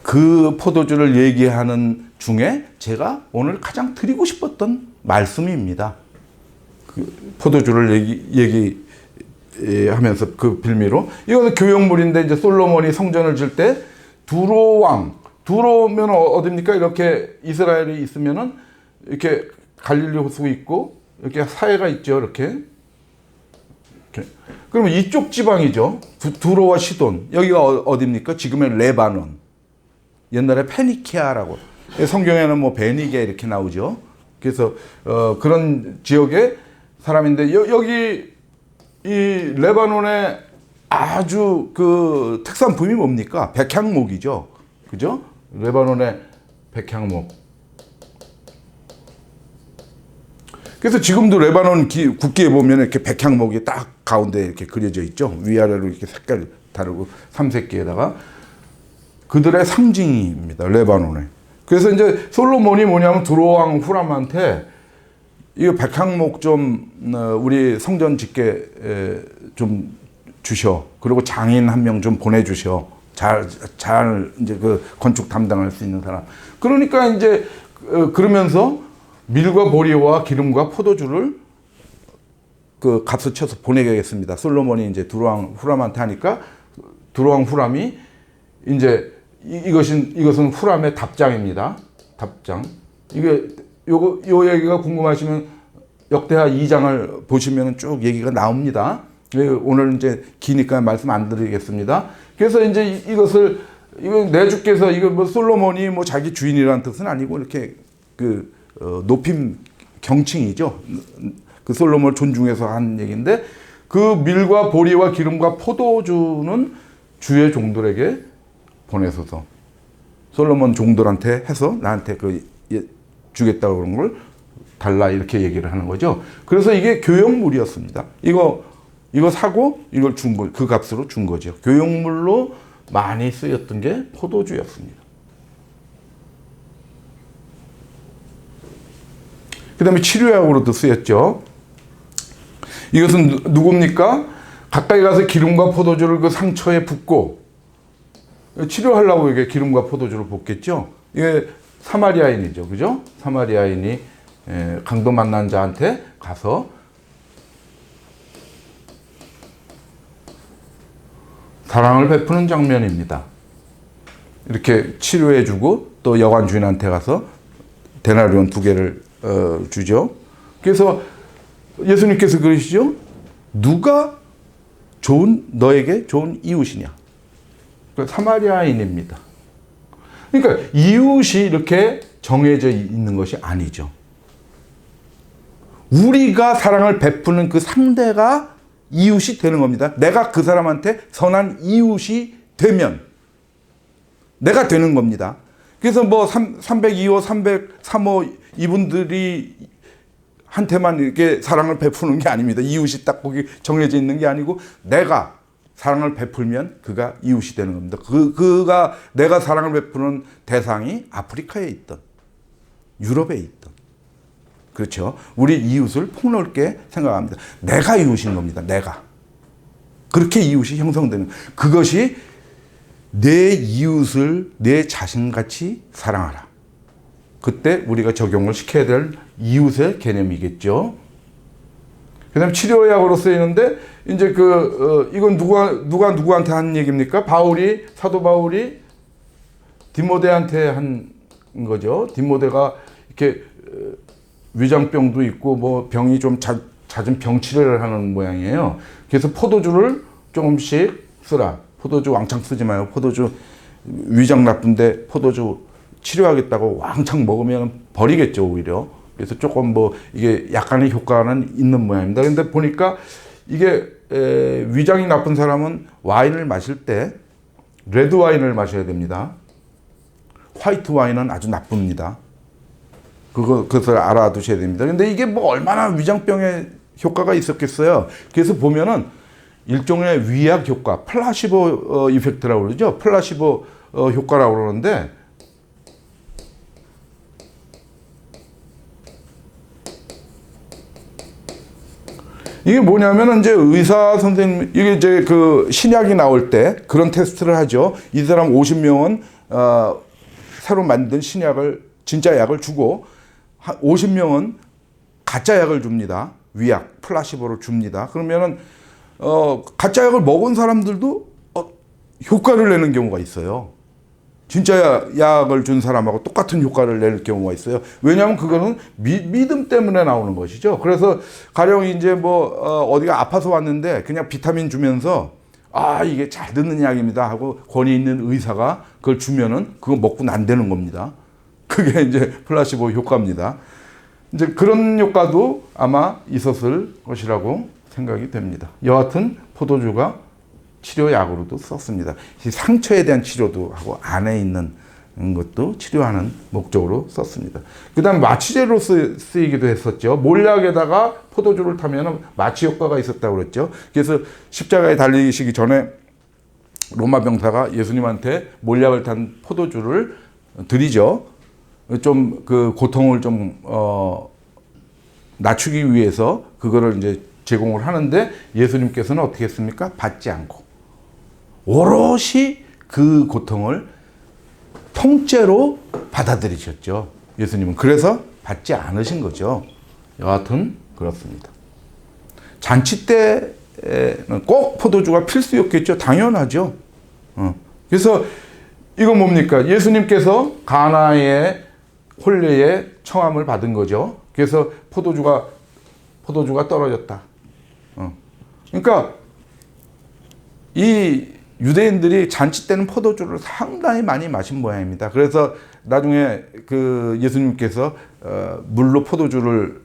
그 포도주를 얘기하는 중에 제가 오늘 가장 드리고 싶었던 말씀입니다. 그 포도주를 얘기하면서 그 빌미로 이거는 교역물인데 이제 솔로몬이 성전을 질 때 두로면 어딥니까? 이렇게 이스라엘이 있으면은 이렇게 갈릴리 호수 있고 이렇게 사해가 있죠. 이렇게. 그러면 이쪽 지방이죠. 두로와 시돈. 여기가 어딥니까? 지금의 레바논. 옛날에 페니키아라고. 성경에는 뭐 베니게 이렇게 나오죠. 그래서 그런 지역의 사람인데 여기 이 레바논의 아주 그 특산품이 뭡니까? 백향목이죠. 그죠? 레바논의 백향목. 그래서 지금도 레바논 국기에 보면 이렇게 백향목이 딱 가운데 이렇게 그려져 있죠. 위아래로 이렇게 색깔 다르고 삼색기에다가 그들의 상징입니다. 레바논에. 그래서 이제 솔로몬이 뭐냐면 두로왕 후람한테 이 백향목 좀 우리 성전 짓게 좀 주셔. 그리고 장인 한 명 좀 보내주셔. 잘 이제 그 건축 담당할 수 있는 사람. 그러니까 이제 그러면서 밀과 보리와 기름과 포도주를 그 값을 쳐서 보내겠습니다. 솔로몬이 이제 두로왕 후람한테 하니까 두로왕 후람이 이제 이것은 후람의 답장입니다. 답장. 요 얘기가 궁금하시면 역대하 2장을 보시면 쭉 얘기가 나옵니다. 오늘 이제 기니까 말씀 안 드리겠습니다. 그래서 이제 이거 내주께서 이거 뭐 솔로몬이 뭐 자기 주인이라는 뜻은 아니고 이렇게 높임 경칭이죠. 그 솔로몬을 존중해서 한 얘기인데 그 밀과 보리와 기름과 포도주는 주의 종들에게 보내소서. 솔로몬 종들한테 해서 나한테 주겠다고 그런 걸 달라 이렇게 얘기를 하는 거죠. 그래서 이게 교역물이었습니다. 이거 사고 이걸 준 거, 그 값으로 준 거죠. 교역물로 많이 쓰였던 게 포도주였습니다. 그 다음에 치료약으로도 쓰였죠. 이것은 누굽니까? 가까이 가서 기름과 포도주를 그 상처에 붓고 치료하려고 이게 기름과 포도주를 붓겠죠. 이게 사마리아인이죠. 그죠? 사마리아인이 강도 만난 자한테 가서 사랑을 베푸는 장면입니다. 이렇게 치료해주고 또 여관 주인한테 가서 데나리온 2개를 주죠. 그래서 예수님께서 그러시죠. 누가 너에게 좋은 이웃이냐? 사마리아인입니다. 그러니까 이웃이 이렇게 정해져 있는 것이 아니죠. 우리가 사랑을 베푸는 그 상대가 이웃이 되는 겁니다. 내가 그 사람한테 선한 이웃이 되면 내가 되는 겁니다. 그래서 뭐 302호, 303호 이분들이 한테만 이렇게 사랑을 베푸는 게 아닙니다. 이웃이 딱 거기 정해져 있는 게 아니고 내가 사랑을 베풀면 그가 이웃이 되는 겁니다. 그가 내가 사랑을 베푸는 대상이 아프리카에 있던 유럽에 있던 그렇죠. 우리 이웃을 폭넓게 생각합니다. 내가 이웃인 겁니다. 내가. 그렇게 이웃이 형성되는 그것이 내 이웃을 내 자신같이 사랑하라. 그때 우리가 적용을 시켜야 될 이웃의 개념이겠죠. 그 다음에 치료약으로 쓰이는데, 이제 이건 누가 누구한테 한 얘기입니까? 사도 바울이 디모데한테 한 거죠. 디모데가 이렇게 위장병도 있고, 뭐 병이 좀 잦은 병 치료를 하는 모양이에요. 그래서 포도주를 조금씩 쓰라. 포도주 왕창 쓰지 마요. 포도주 위장 나쁜데 포도주 치료하겠다고 왕창 먹으면 버리겠죠, 오히려. 그래서 조금 뭐 이게 약간의 효과는 있는 모양입니다. 근데 보니까 이게 위장이 나쁜 사람은 와인을 마실 때 레드 와인을 마셔야 됩니다. 화이트 와인은 아주 나쁩니다. 그것을 알아두셔야 됩니다. 근데 이게 뭐 얼마나 위장병에 효과가 있었겠어요. 그래서 보면은 일종의 위약 효과, 플라시보 이펙트라고 그러죠. 플라시보 효과라고 그러는데, 이게 뭐냐면 이제 의사 선생님, 이게 이제 신약이 나올 때 그런 테스트를 하죠. 이 사람 50명은 새로 만든 신약을, 진짜 약을 주고 50명은 가짜 약을 줍니다. 위약, 플라시보를 줍니다. 그러면은 가짜 약을 먹은 사람들도 효과를 내는 경우가 있어요. 진짜 약을 준 사람하고 똑같은 효과를 낼 경우가 있어요. 왜냐하면 그거는 믿음 때문에 나오는 것이죠. 그래서 가령 이제 뭐 어디가 아파서 왔는데 그냥 비타민 주면서 이게 잘 듣는 약입니다 하고 권위 있는 의사가 그걸 주면은 그거 먹고는 안 되는 겁니다. 그게 이제 플라시보 효과입니다. 이제 그런 효과도 아마 있었을 것이라고 생각이 됩니다. 여하튼 포도주가 치료약으로도 썼습니다. 상처에 대한 치료도 하고 안에 있는 것도 치료하는 목적으로 썼습니다. 그 다음에 마취제로 쓰이기도 했었죠. 몰약에다가 포도주를 타면 마취 효과가 있었다고 그랬죠. 그래서 십자가에 달리시기 전에 로마 병사가 예수님한테 몰약을 탄 포도주를 드리죠. 좀 고통을 좀 낮추기 위해서 그거를 이제 제공을 하는데, 예수님께서는 어떻게 했습니까? 받지 않고 오롯이 그 고통을 통째로 받아들이셨죠. 예수님은. 그래서 받지 않으신 거죠. 여하튼 그렇습니다. 잔치 때는 꼭 포도주가 필수였겠죠. 당연하죠. 그래서 이건 뭡니까? 예수님께서 가나의 혼례에 청함을 받은 거죠. 그래서 포도주가 떨어졌다. 그러니까 이 유대인들이 잔치 때는 포도주를 상당히 많이 마신 모양입니다. 그래서 나중에 예수님께서 물로 포도주를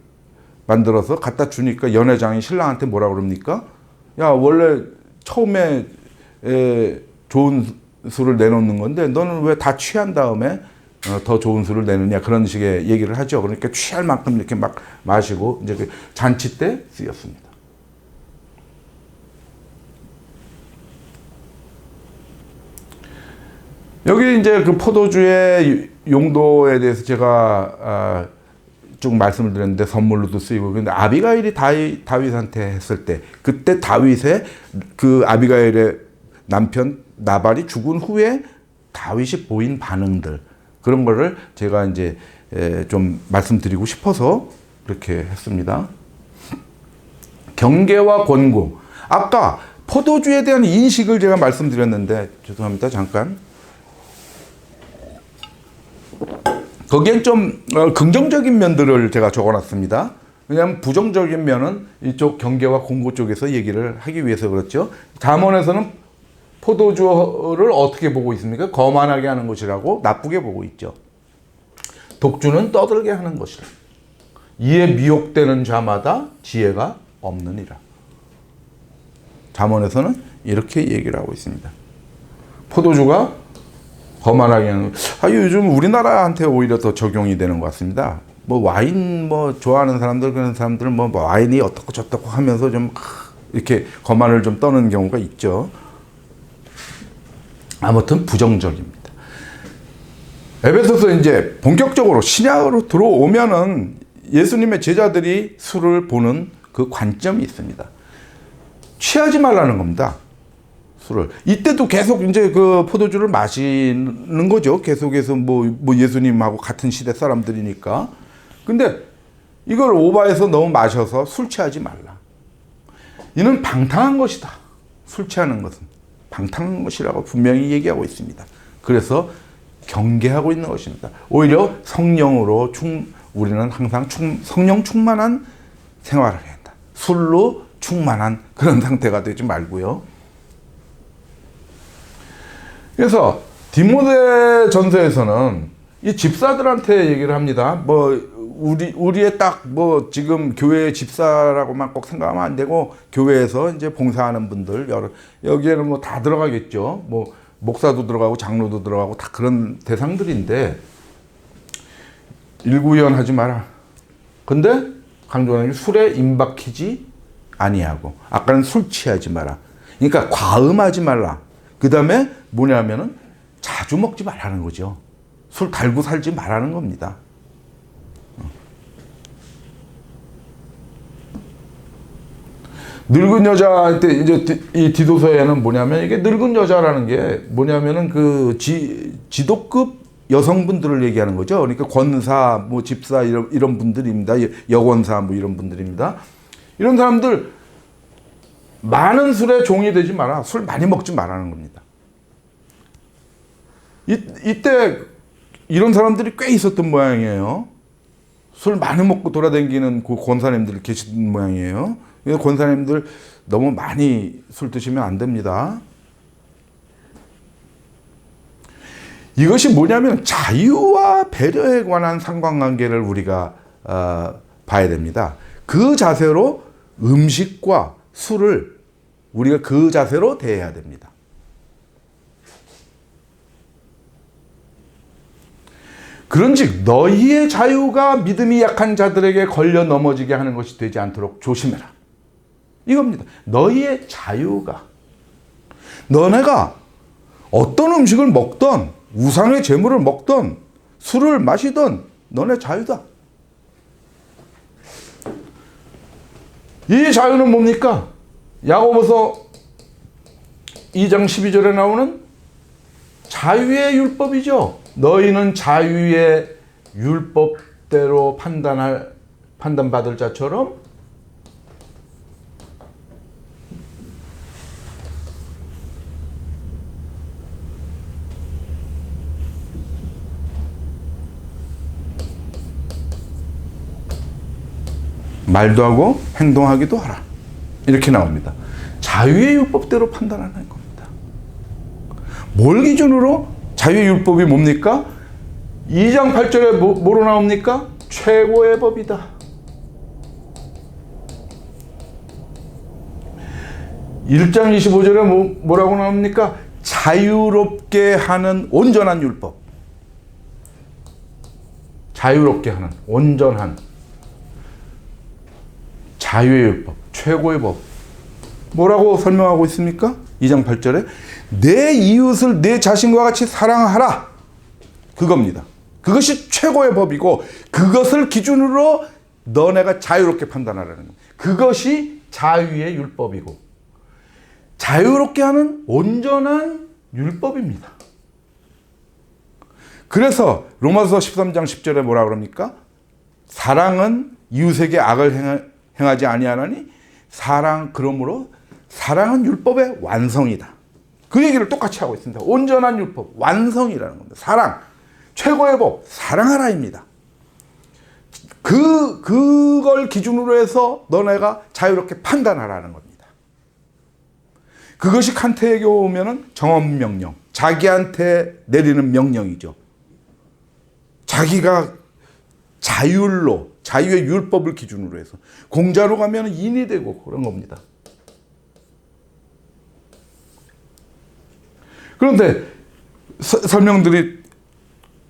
만들어서 갖다 주니까 연회장이 신랑한테 뭐라 그럽니까? 야, 원래 처음에 좋은 술을 내놓는 건데 너는 왜 다 취한 다음에 더 좋은 술을 내느냐, 그런 식의 얘기를 하죠. 그러니까 취할 만큼 이렇게 막 마시고, 이제 그 잔치 때 쓰였습니다. 여기 이제 그 포도주의 용도에 대해서 제가 쭉 말씀을 드렸는데, 선물로도 쓰이고, 근데 아비가일이 다윗한테 했을 때, 그때 다윗의 아비가일의 남편 나발이 죽은 후에 다윗이 보인 반응들, 그런 거를 제가 이제 좀 말씀드리고 싶어서 그렇게 했습니다. 경계와 권고. 아까 포도주에 대한 인식을 제가 말씀드렸는데, 죄송합니다. 잠깐. 거기엔 좀 긍정적인 면들을 제가 적어놨습니다. 왜냐하면 부정적인 면은 이쪽 경계와 공고 쪽에서 얘기를 하기 위해서 그렇죠. 잠언에서는 포도주를 어떻게 보고 있습니까? 거만하게 하는 것이라고 나쁘게 보고 있죠. 독주는 떠들게 하는 것이라. 이에 미혹되는 자마다 지혜가 없느니라. 잠언에서는 이렇게 얘기를 하고 있습니다. 포도주가 거만하게 하는, 요즘 우리나라한테 오히려 더 적용이 되는 것 같습니다. 뭐 와인 뭐 좋아하는 사람들, 그런 사람들은 뭐 와인이 어떻고 저떻고 하면서 좀 이렇게 거만을 좀 떠는 경우가 있죠. 아무튼 부정적입니다. 에베소서 이제 본격적으로 신약으로 들어오면은 예수님의 제자들이 술을 보는 그 관점이 있습니다. 취하지 말라는 겁니다. 술을. 이때도 계속 이제 그 포도주를 마시는 거죠. 계속해서 뭐 예수님하고 같은 시대 사람들이니까. 근데 이걸 오바해서 너무 마셔서 술 취하지 말라. 이는 방탕한 것이다. 술 취하는 것은 방탕한 것이라고 분명히 얘기하고 있습니다. 그래서 경계하고 있는 것입니다. 오히려 성령으로 우리는 항상 성령 충만한 생활을 해야 한다. 술로 충만한 그런 상태가 되지 말고요. 그래서 디모데 전서에서는 이 집사들한테 얘기를 합니다. 우리의 딱 지금 교회 집사라고만 꼭 생각하면 안 되고, 교회에서 이제 봉사하는 분들, 여기에는 뭐 다 들어가겠죠. 뭐 목사도 들어가고 장로도 들어가고 다 그런 대상들인데, 일구연하지 마라. 근데 강조하는 게 술에 임박히지 아니하고, 아까는 술 취하지 마라. 그러니까 과음하지 말라. 그 다음에 뭐냐면은 자주 먹지 말라는 거죠. 술 달고 살지 말라는 겁니다. 늙은 여자한테 이제 이 디도서에는 뭐냐면, 이게 늙은 여자라는 게 뭐냐면은 그 지도급 여성분들을 얘기하는 거죠. 그러니까 권사, 뭐 집사 이런 분들입니다. 여권사 뭐 이런 분들입니다. 이런 사람들 많은 술에 종이 되지 마라. 술 많이 먹지 말라는 겁니다. 이때 이런 사람들이 꽤 있었던 모양이에요. 술 많이 먹고 돌아다니는 그 권사님들 계시던 모양이에요. 권사님들 너무 많이 술 드시면 안 됩니다. 이것이 뭐냐면 자유와 배려에 관한 상관관계를 우리가 봐야 됩니다. 그 자세로 음식과 술을 우리가 그 자세로 대해야 됩니다. 그런즉 너희의 자유가 믿음이 약한 자들에게 걸려 넘어지게 하는 것이 되지 않도록 조심해라. 이겁니다. 너희의 자유가, 너네가 어떤 음식을 먹던, 우상의 제물을 먹던, 술을 마시던 너네 자유다. 이 자유는 뭡니까? 야고보서 2장 12절에 나오는 자유의 율법이죠. 너희는 자유의 율법대로 판단받을 자처럼 말도 하고 행동하기도 하라. 이렇게 나옵니다. 자유의 율법대로 판단하는 겁니다. 뭘 기준으로? 자유의 율법이 뭡니까? 2장 8절에 뭐로 나옵니까? 최고의 법이다. 1장 25절에 뭐라고 나옵니까? 자유롭게 하는 온전한 율법. 자유롭게 하는 온전한 자유의 율법, 최고의 법. 뭐라고 설명하고 있습니까? 2장 8절에 내 이웃을 내 자신과 같이 사랑하라. 그겁니다. 그것이 최고의 법이고, 그것을 기준으로 너네가 자유롭게 판단하라는 겁니다. 그것이 자유의 율법이고, 자유롭게 하는 온전한 율법입니다. 그래서 로마서 13장 10절에 뭐라 그럽니까? 사랑은 이웃에게 악을 행하지 아니하나니 그러므로 사랑은 율법의 완성이다. 그 얘기를 똑같이 하고 있습니다. 온전한 율법, 완성이라는 겁니다. 사랑, 최고의 법, 사랑하라입니다. 그걸 기준으로 해서 너네가 자유롭게 판단하라는 겁니다. 그것이 칸트에게 오면은 정언명령, 자기한테 내리는 명령이죠. 자기가 자율로, 자유의 율법을 기준으로 해서 공자로 가면 인이 되고 그런 겁니다. 그런데 설명들이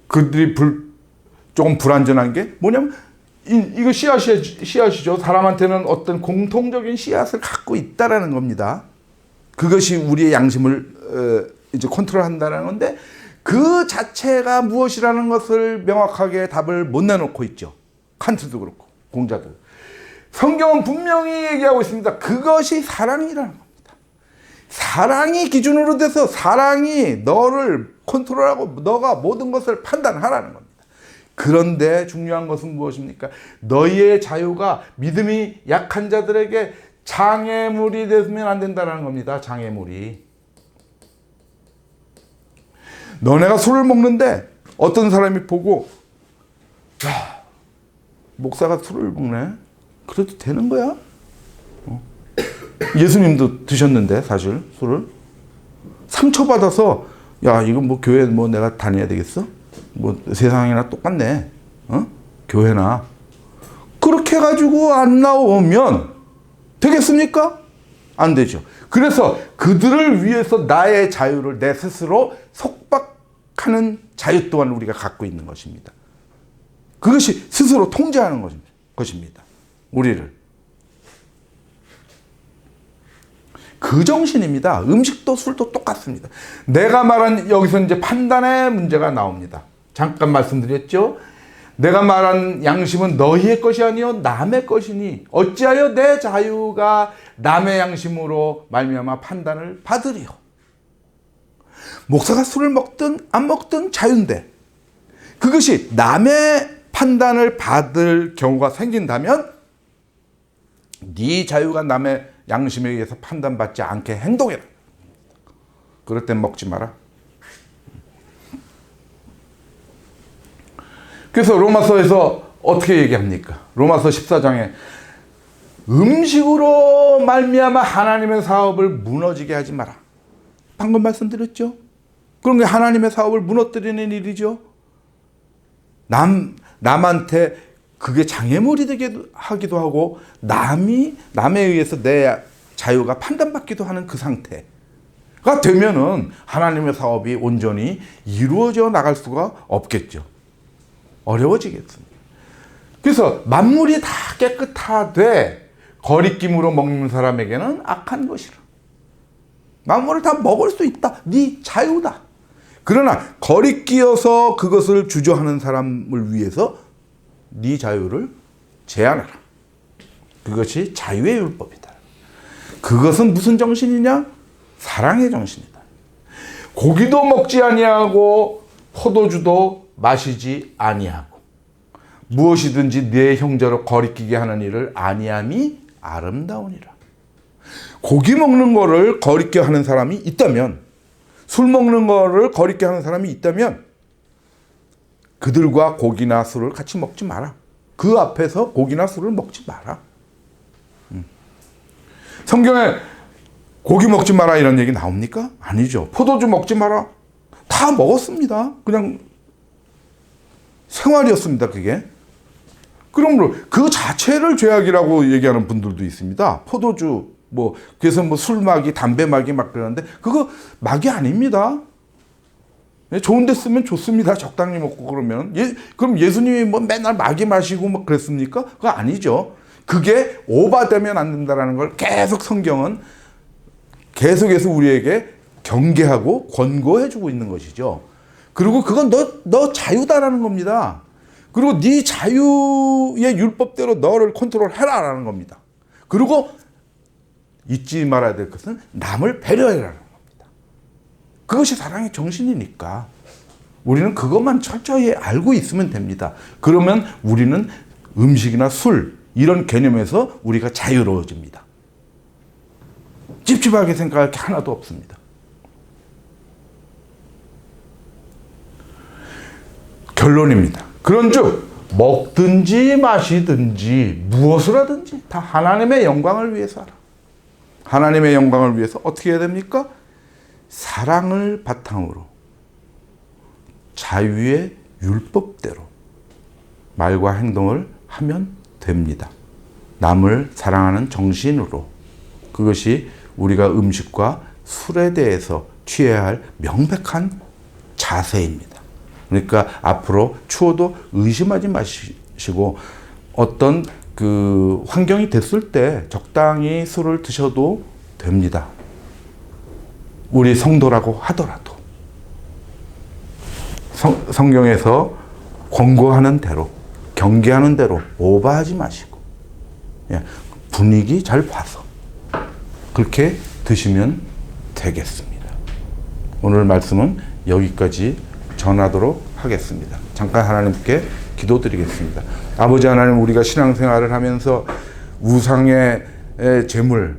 그들이 조금 불완전한 게 뭐냐면 이거 씨앗이죠. 사람한테는 어떤 공통적인 씨앗을 갖고 있다라는 겁니다. 그것이 우리의 양심을 이제 컨트롤한다는 건데 그 자체가 무엇이라는 것을 명확하게 답을 못 내놓고 있죠. 칸트도 그렇고 공자도. 성경은 분명히 얘기하고 있습니다. 그것이 사랑이라는 겁니다. 사랑이 기준으로 돼서 사랑이 너를 컨트롤하고 너가 모든 것을 판단하라는 겁니다. 그런데 중요한 것은 무엇입니까? 너희의 자유가 믿음이 약한 자들에게 장애물이 되면 안 된다는 겁니다. 장애물이. 너네가 술을 먹는데 어떤 사람이 보고 야, 목사가 술을 먹네. 그래도 되는 거야? 예수님도 드셨는데 사실 술을 상처받아서 야 이거 뭐 교회 뭐 내가 다녀야 되겠어? 뭐 세상이나 똑같네. 교회나 그렇게 해가지고 안 나오면 되겠습니까? 안 되죠. 그래서 그들을 위해서 나의 자유를 내 스스로 속박하는 자유 또한 우리가 갖고 있는 것입니다. 그것이 스스로 통제하는 것입니다. 우리를. 그 정신입니다. 음식도 술도 똑같습니다. 내가 말한 여기서 이제 판단의 문제가 나옵니다. 잠깐 말씀드렸죠. 내가 말한 양심은 너희의 것이 아니요 남의 것이니 어찌하여 내 자유가 남의 양심으로 말미암아 판단을 받으리요. 목사가 술을 먹든 안 먹든 자유인데 그것이 남의 판단을 받을 경우가 생긴다면 네 자유가 남의 양심에 의해서 판단받지 않게 행동해라. 그럴 땐 먹지 마라. 그래서 로마서에서 어떻게 얘기합니까? 로마서 14장에 음식으로 말미암아 하나님의 사업을 무너지게 하지 마라. 방금 말씀드렸죠? 그런 게 하나님의 사업을 무너뜨리는 일이죠. 남한테 그게 장애물이 되게 하기도 하고 남에 의해서 내 자유가 판단받기도 하는 그 상태가 되면은 하나님의 사업이 온전히 이루어져 나갈 수가 없겠죠. 어려워지겠습니다. 그래서 만물이 다 깨끗하되 거리낌으로 먹는 사람에게는 악한 것이라. 만물을 다 먹을 수 있다. 네 자유다. 그러나 거리끼어서 그것을 주저하는 사람을 위해서 네 자유를 제한하라. 그것이 자유의 율법이다. 그것은 무슨 정신이냐? 사랑의 정신이다. 고기도 먹지 아니하고 포도주도 마시지 아니하고 무엇이든지 내 형제로 거리끼게 하는 일을 아니함이 아름다우니라. 고기 먹는 거를 거리끼게 하는 사람이 있다면, 술 먹는 거를 거리끼게 하는 사람이 있다면 그들과 고기나 술을 같이 먹지 마라. 그 앞에서 고기나 술을 먹지 마라. 성경에 고기 먹지 마라 이런 얘기 나옵니까? 아니죠. 포도주 먹지 마라. 다 먹었습니다. 그냥 생활이었습니다. 그게. 그러므로 그 자체를 죄악이라고 얘기하는 분들도 있습니다. 포도주 그래서 술막이 담배막이 막 그러는데 그거 막이 아닙니다. 좋은 데 쓰면 좋습니다. 적당히 먹고 그러면. 그럼 예수님이 맨날 마귀 마시고 막 그랬습니까? 그거 아니죠. 그게 오바되면 안 된다는 걸 계속 성경은 계속해서 우리에게 경계하고 권고해주고 있는 것이죠. 그리고 그건 너 자유다라는 겁니다. 그리고 네 자유의 율법대로 너를 컨트롤해라라는 겁니다. 그리고 잊지 말아야 될 것은 남을 배려해라는 겁니다. 그것이 사랑의 정신이니까 우리는 그것만 철저히 알고 있으면 됩니다. 그러면 우리는 음식이나 술 이런 개념에서 우리가 자유로워집니다. 찝찝하게 생각할 게 하나도 없습니다. 결론입니다. 그런즉 먹든지 마시든지 무엇을 하든지 다 하나님의 영광을 위해서 하라. 하나님의 영광을 위해서 어떻게 해야 됩니까? 사랑을 바탕으로 자유의 율법대로 말과 행동을 하면 됩니다. 남을 사랑하는 정신으로. 그것이 우리가 음식과 술에 대해서 취해야 할 명백한 자세입니다. 그러니까 앞으로 추워도 의심하지 마시고 어떤 그 환경이 됐을 때 적당히 술을 드셔도 됩니다. 우리 성도라고 하더라도 성경에서 권고하는 대로, 경계하는 대로 오버하지 마시고 분위기 잘 봐서 그렇게 드시면 되겠습니다. 오늘 말씀은 여기까지 전하도록 하겠습니다. 잠깐 하나님께 기도드리겠습니다. 아버지 하나님, 우리가 신앙생활을 하면서 우상의 제물,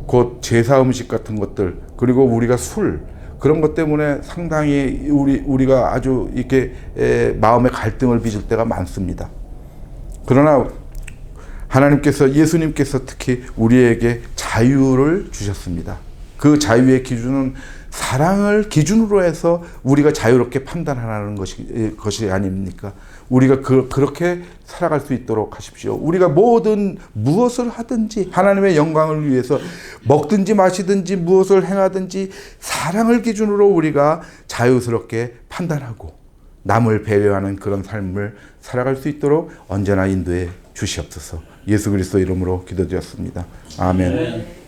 곧 제사 음식 같은 것들, 그리고 우리가 술, 그런 것 때문에 상당히 우리가 아주 이렇게 마음의 갈등을 빚을 때가 많습니다. 그러나 하나님께서, 예수님께서 특히 우리에게 자유를 주셨습니다. 그 자유의 기준은 사랑을 기준으로 해서 우리가 자유롭게 판단하는 것이 아닙니까? 우리가 그렇게 살아갈 수 있도록 하십시오. 우리가 무엇을 하든지 하나님의 영광을 위해서 먹든지 마시든지 무엇을 행하든지 사랑을 기준으로 우리가 자유스럽게 판단하고 남을 배려하는 그런 삶을 살아갈 수 있도록 언제나 인도해 주시옵소서. 예수 그리스도 이름으로 기도드렸습니다. 아멘.